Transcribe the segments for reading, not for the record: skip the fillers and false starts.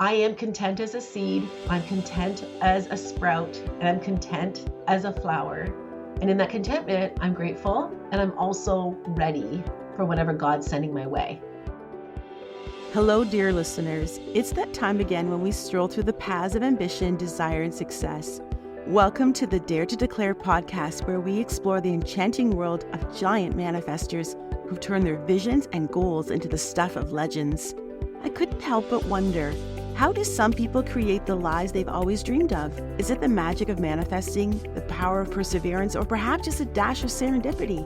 I am content as a seed, I'm content as a sprout, and I'm content as a flower. And in that contentment, I'm grateful and I'm also ready for whatever God's sending my way. Hello, dear listeners. It's that time again when we stroll through the paths of ambition, desire, and success. Welcome to the Dare to Declare podcast, where we explore the enchanting world of giant manifestors who've turned their visions and goals into the stuff of legends. I couldn't help but wonder, how do some people create the lives they've always dreamed of? Is it the magic of manifesting, the power of perseverance, or perhaps just a dash of serendipity?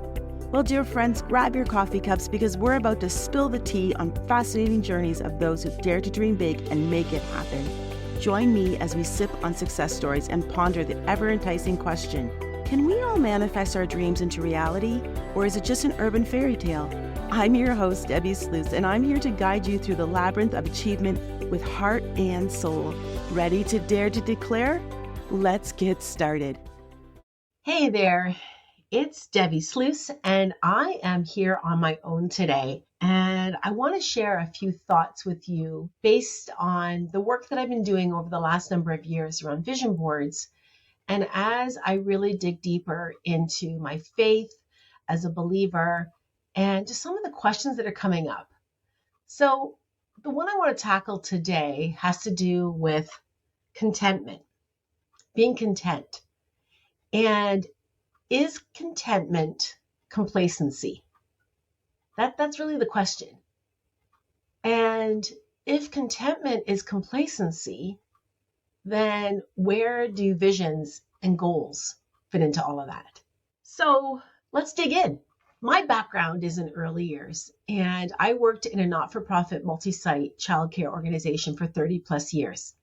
Well, dear friends, grab your coffee cups because we're about to spill the tea on fascinating journeys of those who dare to dream big and make it happen. Join me as we sip on success stories and ponder the ever-enticing question, can we all manifest our dreams into reality, or is it just an urban fairy tale? I'm your host, Debbie Sluice, and I'm here to guide you through the labyrinth of achievement with heart and soul. Ready to dare to declare? Let's get started. Hey there. It's Debbie Sluice, and I am here on my own today. And I want to share a few thoughts with you based on the work that I've been doing over the last number of years around vision boards. And as I really dig deeper into my faith as a believer and just some of the questions that are coming up. So, the one I want to tackle today has to do with contentment, being content. And is contentment complacency? That's really the question. And if contentment is complacency, then where do visions and goals fit into all of that? So let's dig in. My background is in early years, and I worked in a not-for-profit multi-site childcare organization for 30 plus years.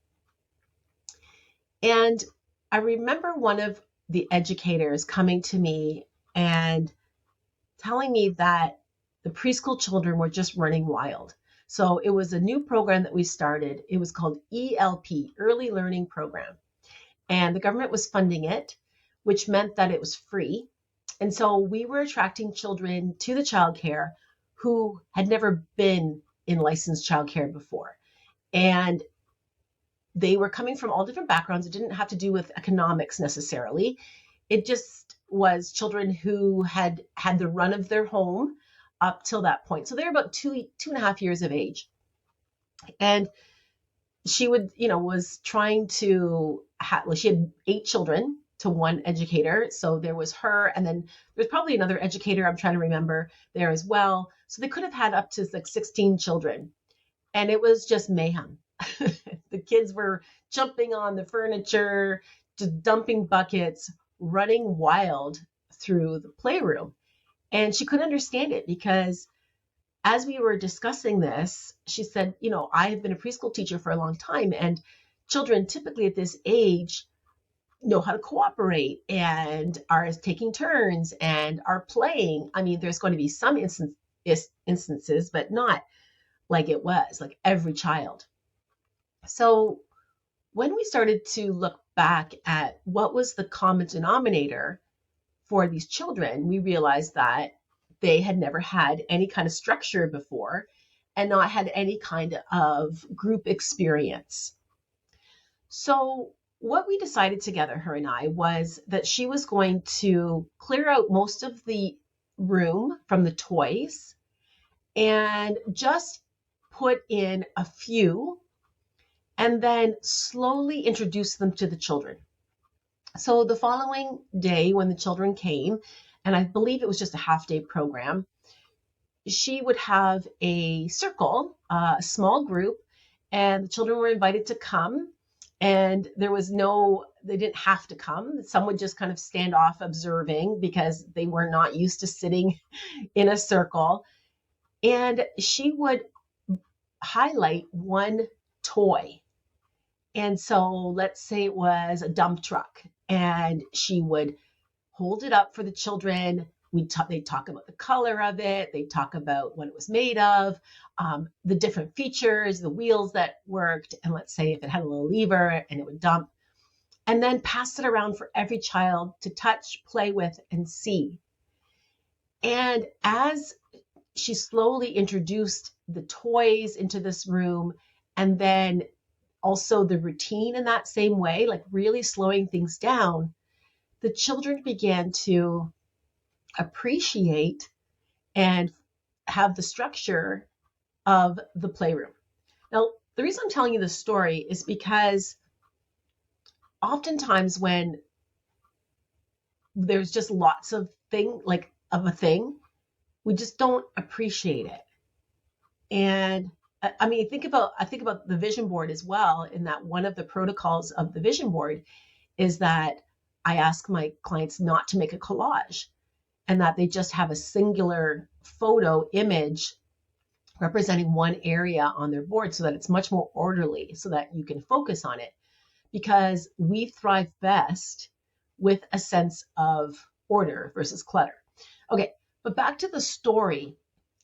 And I remember one of the educators coming to me and telling me that the preschool children were just running wild. So it was a new program that we started. It was called ELP, Early Learning Program. And the government was funding it, which meant that it was free. And so we were attracting children to the childcare who had never been in licensed childcare before. And they were coming from all different backgrounds. It didn't have to do with economics necessarily. It just was children who had had the run of their home up till that point. So they're about two and a half years of age. And she was trying to she had 8 children to one educator. So there was her, and then there's probably another educator, I'm trying to remember, there as well. So they could have had up to like 16 children. And it was just mayhem. The kids were jumping on the furniture, just dumping buckets, running wild through the playroom. And she couldn't understand it because as we were discussing this, she said, I have been a preschool teacher for a long time, and children typically at this age know how to cooperate and are taking turns and are playing. I mean, there's going to be some instances, but not like it was, like every child. So when we started to look back at what was the common denominator for these children, we realized that they had never had any kind of structure before and not had any kind of group experience. So what we decided together, her and I, was that she was going to clear out most of the room from the toys and just put in a few and then slowly introduce them to the children. So the following day when the children came, and I believe it was just a half-day program, she would have a circle, a small group, and the children were invited to come. And they didn't have to come. Some would just kind of stand off observing because they were not used to sitting in a circle. And she would highlight one toy. And so let's say it was a dump truck, and she would hold it up for the children. They'd talk about the color of it. They'd talk about what it was made of, the different features, the wheels that worked. And let's say if it had a little lever and it would dump, and then pass it around for every child to touch, play with, and see. And as she slowly introduced the toys into this room and then also the routine in that same way, like really slowing things down, the children began to appreciate and have the structure of the playroom. Now, the reason I'm telling you this story is because oftentimes when there's just lots of a thing, we just don't appreciate it. And I mean, I think about the vision board as well, in that one of the protocols of the vision board is that I ask my clients not to make a collage, and that they just have a singular photo image representing one area on their board, so that it's much more orderly, so that you can focus on it, because we thrive best with a sense of order versus clutter. Okay, but back to the story.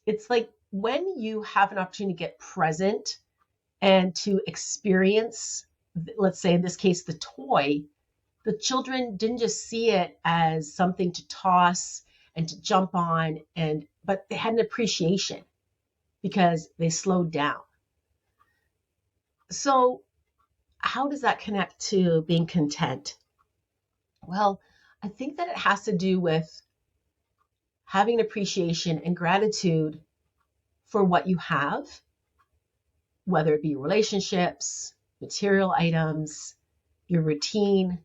It's like when you have an opportunity to get present and to experience, let's say in this case, the toy, the children didn't just see it as something to toss and to jump on, but they had an appreciation because they slowed down. So how does that connect to being content? Well, I think that it has to do with having appreciation and gratitude for what you have, whether it be relationships, material items, your routine,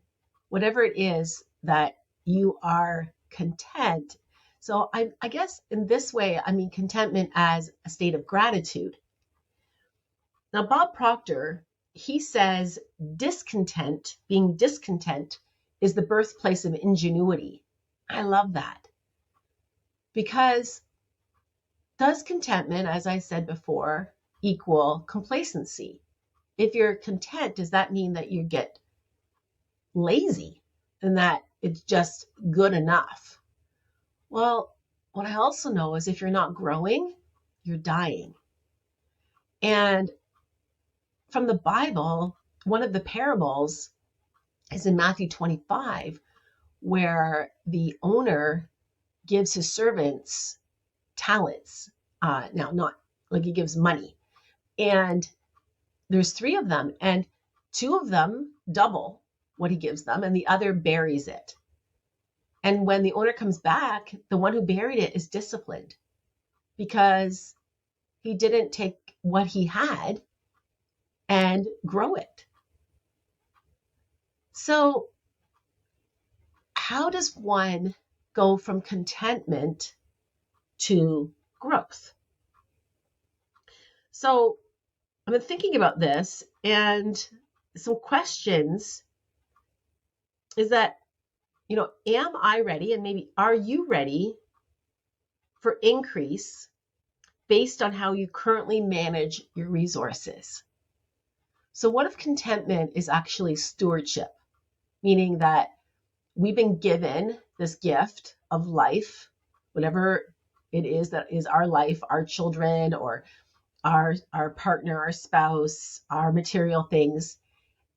whatever it is that you are content. So I guess in this way, I mean contentment as a state of gratitude. Now, Bob Proctor, he says being discontent is the birthplace of ingenuity. I love that. Because does contentment, as I said before, equal complacency? If you're content, does that mean that you get lazy and that it's just good enough? Well, what I also know is if you're not growing, you're dying. And from the Bible, one of the parables is in Matthew 25, where the owner gives his servants talents. Now, not like he gives money. And there's 3 of them, and 2 of them double what he gives them, and the other buries it. And when the owner comes back, the one who buried it is disciplined because he didn't take what he had and grow it. So how does one go from contentment to growth? So I've been thinking about this, and some questions is that, am I ready, and maybe are you ready for increase based on how you currently manage your resources? So what if contentment is actually stewardship, meaning that we've been given this gift of life, whatever it is that is our life, our children, or our partner, our spouse, our material things.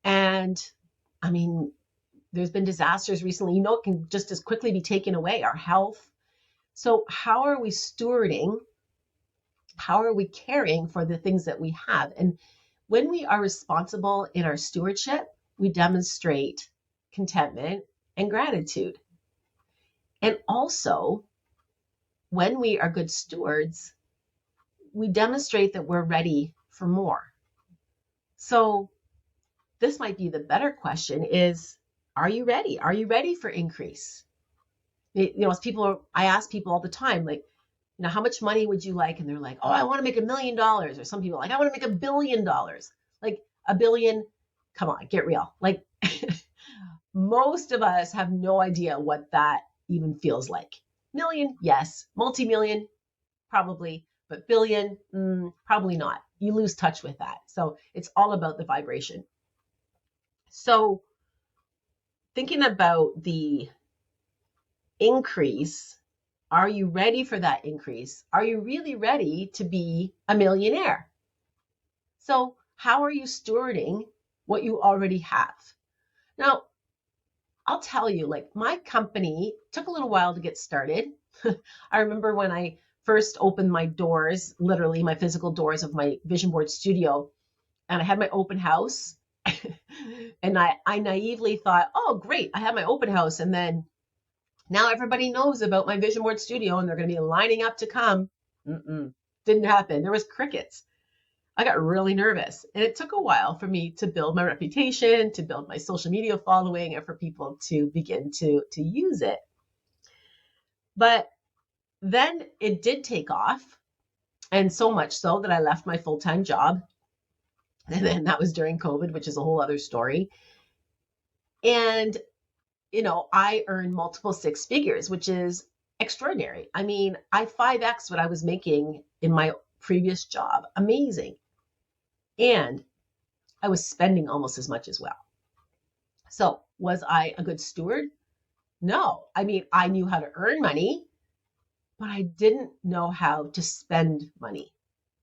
And I mean, there's been disasters recently, it can just as quickly be taken away, our health. So how are we stewarding? How are we caring for the things that we have? And when we are responsible in our stewardship, we demonstrate contentment and gratitude. And also, when we are good stewards, we demonstrate that we're ready for more. So this might be the better question is, are you ready? Are you ready for increase? I ask people all the time, like, how much money would you like? And they're like, oh, I want to make $1 million. Or some people are like, I want to make $1 billion. Like $1 billion, come on, get real. Like most of us have no idea what that even feels like. Million, yes. Multi-million, probably. But billion, probably not. You lose touch with that. So it's all about the vibration. So thinking about the increase, are you ready for that increase? Are you really ready to be a millionaire? So how are you stewarding what you already have? Now, I'll tell you, like my company took a little while to get started. I remember when I first opened my doors, literally my physical doors of my vision board studio, and I had my open house. And I naively thought, oh, great, I have my open house. And then now everybody knows about my vision board studio and they're going to be lining up to come. Didn't happen. There was crickets. I got really nervous, and it took a while for me to build my reputation, to build my social media following, and for people to begin to use it. But then it did take off, and so much so that I left my full-time job. And then that was during COVID, which is a whole other story. And, I earned multiple six figures, which is extraordinary. I mean, I 5x what I was making in my previous job. Amazing. And I was spending almost as much as well. So was I a good steward? No. I mean, I knew how to earn money, but I didn't know how to spend money.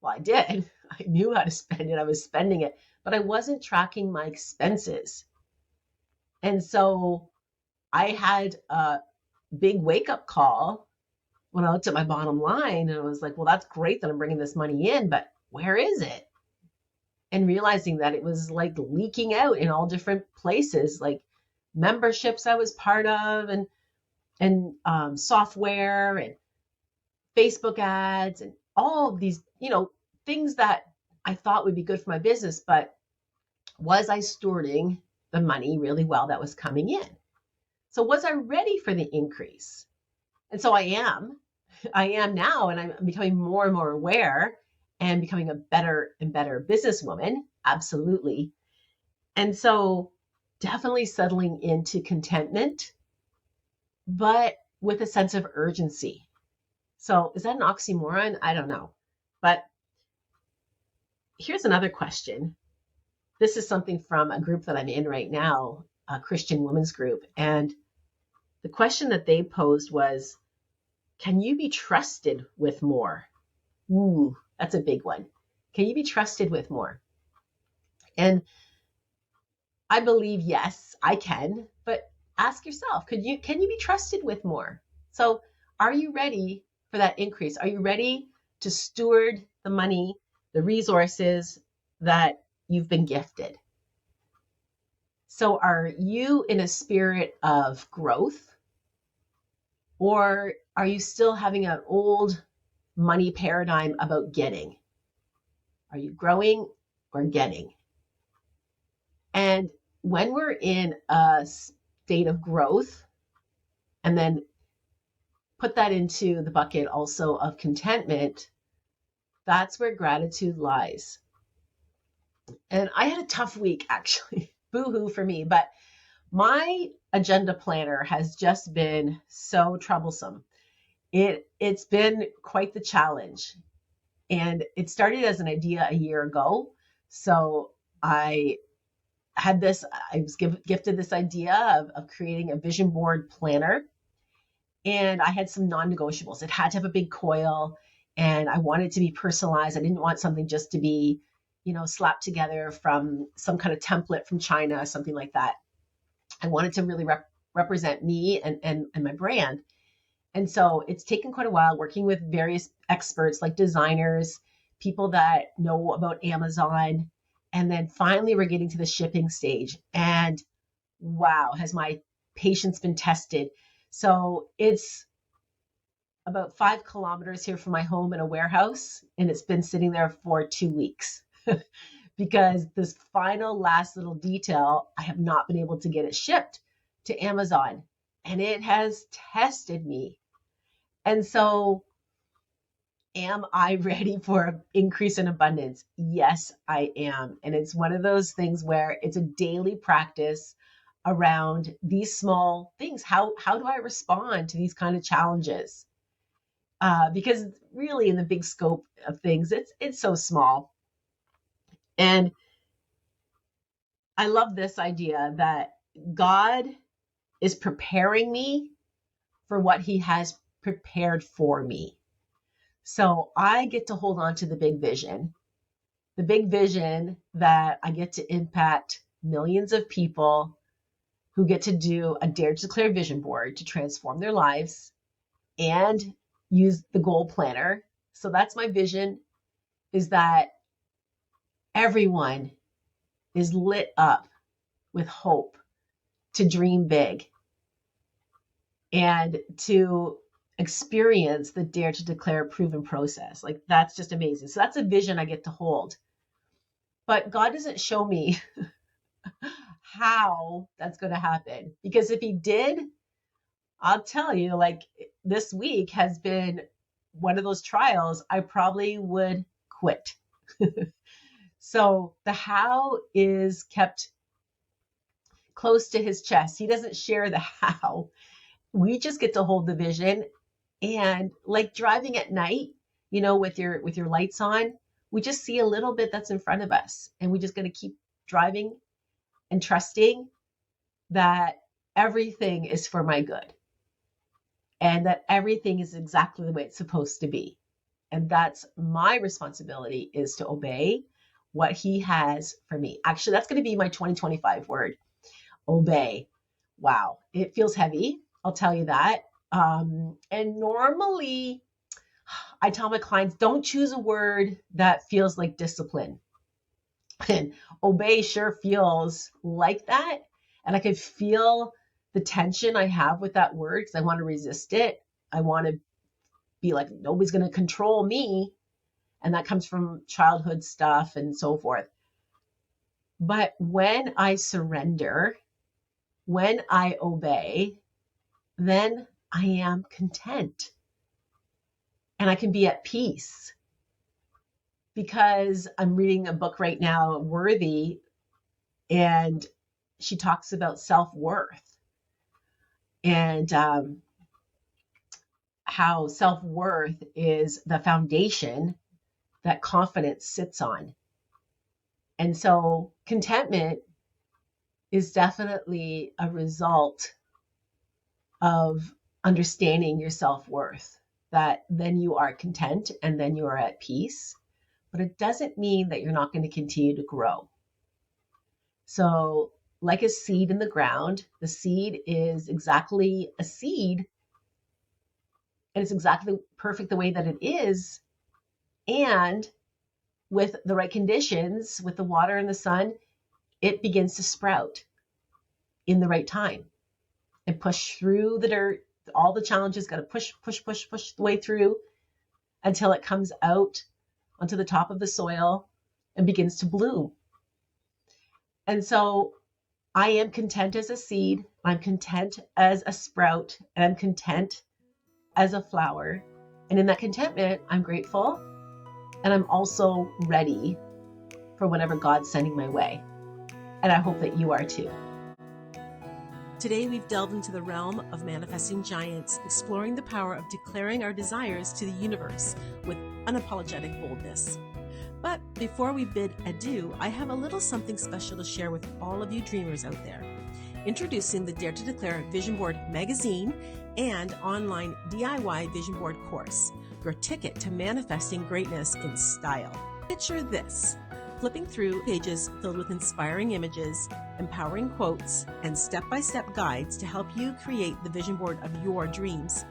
Well, I did. I knew how to spend it. I was spending it, but I wasn't tracking my expenses. And so I had a big wake-up call when I looked at my bottom line, and I was like, well, that's great that I'm bringing this money in, but where is it? And realizing that it was like leaking out in all different places, like memberships I was part of, and software and Facebook ads and all of these, things that I thought would be good for my business. But was I stewarding the money really well that was coming in? So was I ready for the increase? And so I am now, and I'm becoming more and more aware and becoming a better and better businesswoman. Absolutely. And so definitely settling into contentment, but with a sense of urgency. So is that an oxymoron? I don't know. But here's another question. This is something from a group that I'm in right now, a Christian women's group. And the question that they posed was, can you be trusted with more? Ooh, that's a big one. Can you be trusted with more? And I believe, yes, I can, but ask yourself, can you be trusted with more? So are you ready for that increase? Are you ready to steward the money, the resources that you've been gifted? So are you in a spirit of growth, or are you still having an old money paradigm about getting? Are you growing or getting? And when we're in a state of growth, and then put that into the bucket also of contentment, that's where gratitude lies. And I had a tough week, actually. Boo-hoo for me. But my agenda planner has just been so troublesome. It's been quite the challenge. And it started as an idea a year ago. So I was gifted this idea of creating a vision board planner. And I had some non-negotiables. It had to have a big coil, and I wanted it to be personalized. I didn't want something just to be, slapped together from some kind of template from China, something like that. I wanted to really represent me and my brand. And so it's taken quite a while working with various experts like designers, people that know about Amazon. And then finally we're getting to the shipping stage. And wow, has my patience been tested. So it's about 5 kilometers here from my home in a warehouse, and it's been sitting there for 2 weeks because this final last little detail, I have not been able to get it shipped to Amazon, and it has tested me. And so am I ready for an increase in abundance? Yes, I am. And it's one of those things where it's a daily practice around these small things. How do I respond to these kind of challenges? Because really in the big scope of things, it's so small. And I love this idea that God is preparing me for what he has prepared for me. So I get to hold on to the big vision that I get to impact millions of people who get to do a Dare to Declare vision board to transform their lives and use the goal planner. So that's my vision, is that everyone is lit up with hope to dream big and to experience the Dare to Declare proven process. Like, that's just amazing. So that's a vision I get to hold. But God doesn't show me how that's going to happen, because if he did, I'll tell you, like, this week has been one of those trials I probably would quit. So the how is kept close to his chest. He doesn't share the how. We just get to hold the vision. And like driving at night, with your lights on, we just see a little bit that's in front of us, and we just got to keep driving and trusting that everything is for my good and that everything is exactly the way it's supposed to be. And that's my responsibility, is to obey what he has for me. Actually, that's going to be my 2025 word, obey. Wow. It feels heavy. I'll tell you that. And normally I tell my clients, don't choose a word that feels like discipline. And obey sure feels like that. And I could feel the tension I have with that word, because I want to resist it. I want to be like, nobody's going to control me. And that comes from childhood stuff and so forth. But when I surrender, when I obey, then I am content. And I can be at peace, because I'm reading a book right now, Worthy, and she talks about self-worth and how self-worth is the foundation that confidence sits on. And so contentment is definitely a result of understanding your self-worth, that then you are content and then you are at peace. But it doesn't mean that you're not going to continue to grow. So like a seed in the ground, the seed is exactly a seed, and it's exactly perfect the way that it is. And with the right conditions, with the water and the sun, it begins to sprout in the right time and push through the dirt. All the challenges got to push the way through until it comes out onto the top of the soil and begins to bloom. And so I am content as a seed, I'm content as a sprout, and I'm content as a flower. And in that contentment, I'm grateful, and I'm also ready for whatever God's sending my way. And I hope that you are too. Today, we've delved into the realm of manifesting giants, exploring the power of declaring our desires to the universe with unapologetic boldness. But before we bid adieu, I have a little something special to share with all of you dreamers out there. Introducing the Dare to Declare Vision Board magazine and online DIY Vision Board course, your ticket to manifesting greatness in style. Picture this: flipping through pages filled with inspiring images, empowering quotes, and step-by-step guides to help you create the vision board of your dreams.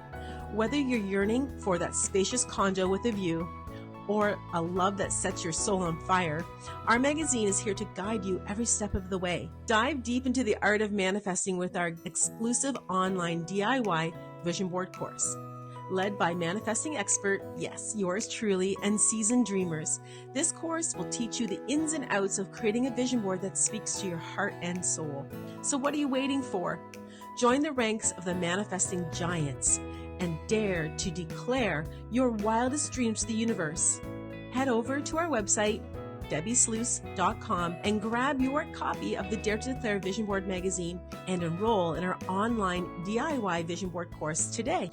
Whether you're yearning for that spacious condo with a view, or a love that sets your soul on fire, our magazine is here to guide you every step of the way. Dive deep into the art of manifesting with our exclusive online DIY vision board course. Led by manifesting expert, yes, yours truly, and seasoned dreamers, this course will teach you the ins and outs of creating a vision board that speaks to your heart and soul. So what are you waiting for? Join the ranks of the manifesting giants and dare to declare your wildest dreams to the universe. Head over to our website, debbiesluice.com, and grab your copy of the Dare to Declare Vision Board magazine and enroll in our online DIY Vision Board course today.